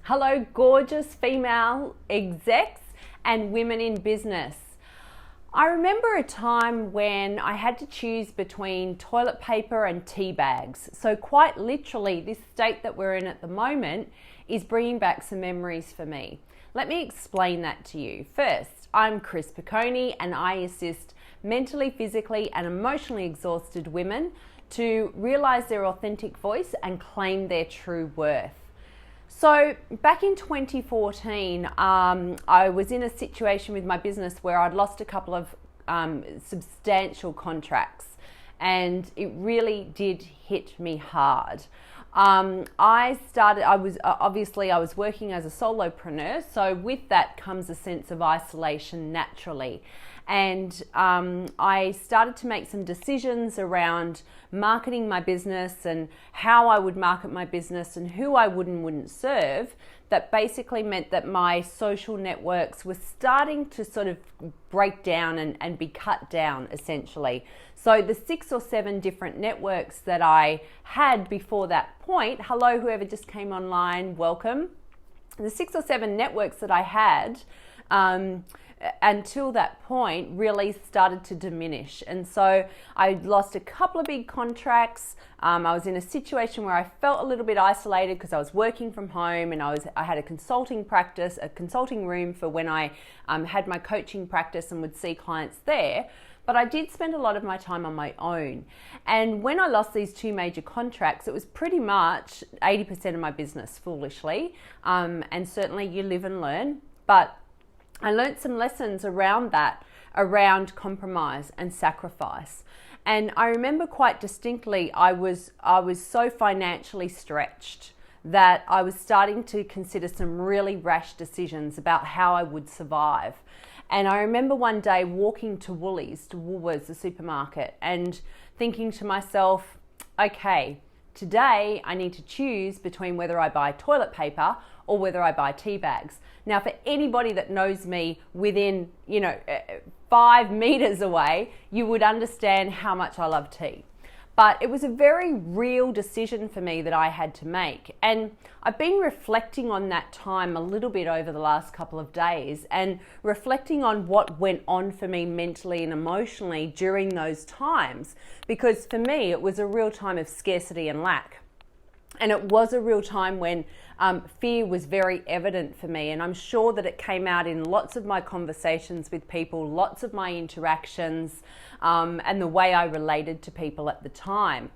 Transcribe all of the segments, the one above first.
Hello, gorgeous female execs and women in business. I remember a time when I had to choose between toilet paper and tea bags. So quite literally, this state that we're in at the moment is bringing back some memories for me. Let me explain that to you. First, I'm Chris Piccone and I assist mentally, physically and emotionally exhausted women to realize their authentic voice and claim their true worth. So back in 2014, I was in a situation with my business where I'd lost a couple of substantial contracts, and it really did hit me hard. I was working as a solopreneur, so with that comes a sense of isolation naturally. And I started to make some decisions around marketing my business and how I would market my business and who I would and wouldn't serve. That basically meant that my social networks were starting to sort of break down and be cut down essentially. So the 6 or 7 different networks that I had before that point, hello whoever just came online, welcome. The 6 or 7 networks that I had until that point really started to diminish, and so I lost a couple of big contracts. I was in a situation where I felt a little bit isolated because I was working from home, and I had a consulting practice, a consulting room for when I had my coaching practice and would see clients there. But I did spend a lot of my time on my own. And when I lost these 2 major contracts, it was pretty much 80% of my business, foolishly. And certainly you live and learn. But I learned some lessons around that, around compromise and sacrifice. And I remember quite distinctly, I was so financially stretched that I was starting to consider some really rash decisions about how I would survive. And I remember one day walking to Woolworths, the supermarket, and thinking to myself, okay, today I need to choose between whether I buy toilet paper or whether I buy tea bags. Now, for anybody that knows me within, 5 meters away, you would understand how much I love tea. But it was a very real decision for me that I had to make. And I've been reflecting on that time a little bit over the last couple of days and reflecting on what went on for me mentally and emotionally during those times. Because for me, it was a real time of scarcity and lack. And it was a real time when fear was very evident for me. And I'm sure that it came out in lots of my conversations with people, lots of my interactions, and the way I related to people at the time.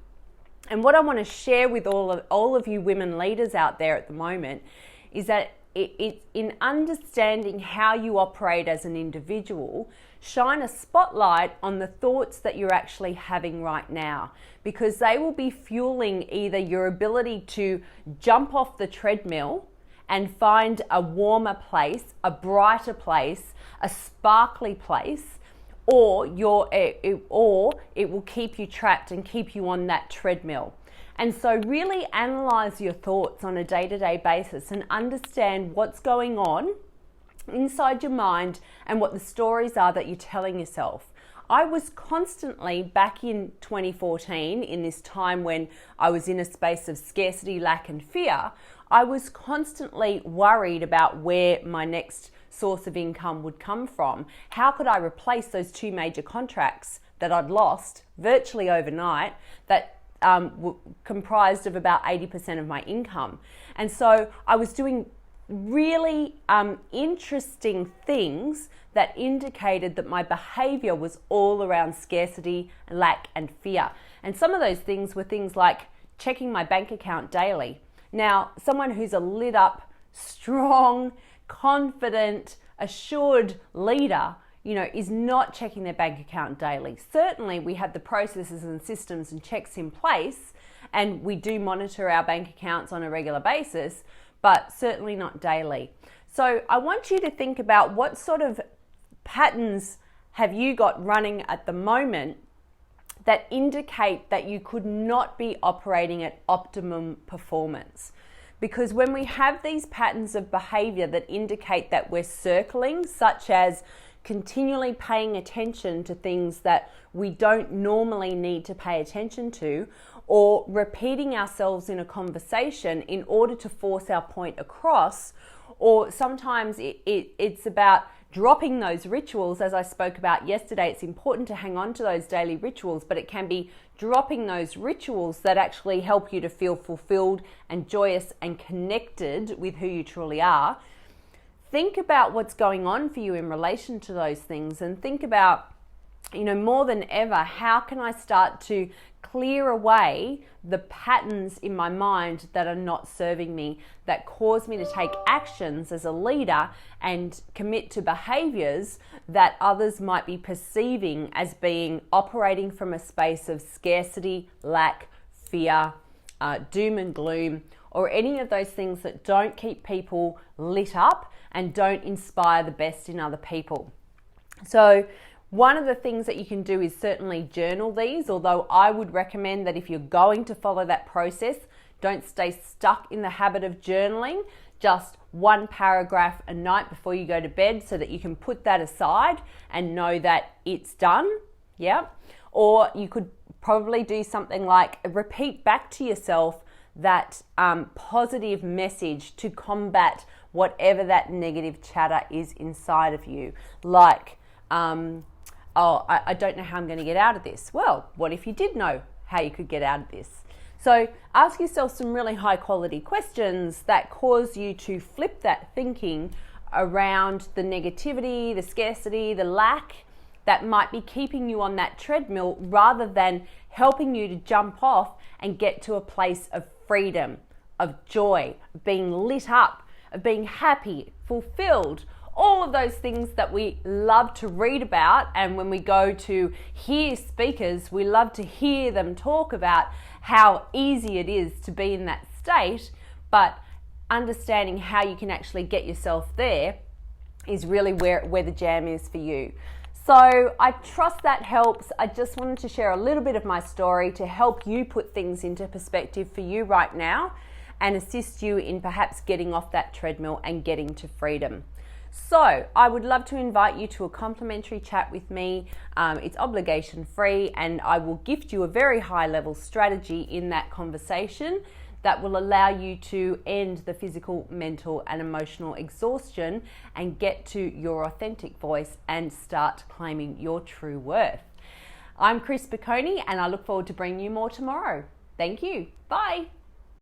And what I want to share with all of you women leaders out there at the moment is that it's in understanding how you operate as an individual, shine a spotlight on the thoughts that you're actually having right now, because they will be fueling either your ability to jump off the treadmill and find a warmer place, a brighter place, a sparkly place, or it will keep you trapped and keep you on that treadmill. And so really analyze your thoughts on a day-to-day basis and understand what's going on inside your mind and what the stories are that you're telling yourself. I was constantly, back in 2014, in this time when I was in a space of scarcity, lack and fear, I was constantly worried about where my next source of income would come from. How could I replace those 2 major contracts that I'd lost virtually overnight that comprised of about 80% of my income? And so I was doing really interesting things that indicated that my behavior was all around scarcity, lack and fear. And some of those things were things like checking my bank account daily. Now, someone who's a lit up, strong, confident, assured leader, is not checking their bank account daily. Certainly we have the processes and systems and checks in place, and we do monitor our bank accounts on a regular basis, but certainly not daily. So I want you to think about what sort of patterns have you got running at the moment that indicate that you could not be operating at optimum performance. Because when we have these patterns of behavior that indicate that we're circling, such as continually paying attention to things that we don't normally need to pay attention to, or repeating ourselves in a conversation in order to force our point across. Or sometimes it's about dropping those rituals. As I spoke about yesterday, it's important to hang on to those daily rituals, but it can be dropping those rituals that actually help you to feel fulfilled and joyous and connected with who you truly are. Think about what's going on for you in relation to those things, and think about, more than ever, how can I start to clear away the patterns in my mind that are not serving me, that cause me to take actions as a leader and commit to behaviors that others might be perceiving as being operating from a space of scarcity, lack, fear, doom and gloom, or any of those things that don't keep people lit up and don't inspire the best in other people. So one of the things that you can do is certainly journal these, although I would recommend that if you're going to follow that process, don't stay stuck in the habit of journaling, just one paragraph a night before you go to bed so that you can put that aside and know that it's done, yeah? Or you could probably do something like repeat back to yourself that positive message to combat whatever that negative chatter is inside of you. Like, I don't know how I'm going to get out of this. Well, what if you did know how you could get out of this? So ask yourself some really high quality questions that cause you to flip that thinking around the negativity, the scarcity, the lack that might be keeping you on that treadmill, rather than helping you to jump off and get to a place of freedom, of joy, of being lit up, of being happy, fulfilled, all of those things that we love to read about. And when we go to hear speakers, we love to hear them talk about how easy it is to be in that state, but understanding how you can actually get yourself there is really where the jam is for you. So I trust that helps. I just wanted to share a little bit of my story to help you put things into perspective for you right now and assist you in perhaps getting off that treadmill and getting to freedom. So I would love to invite you to a complimentary chat with me. It's obligation free, and I will gift you a very high level strategy in that conversation that will allow you to end the physical, mental and emotional exhaustion and get to your authentic voice and start claiming your true worth. I'm Chris Piccone, and I look forward to bringing you more tomorrow. Thank you. Bye.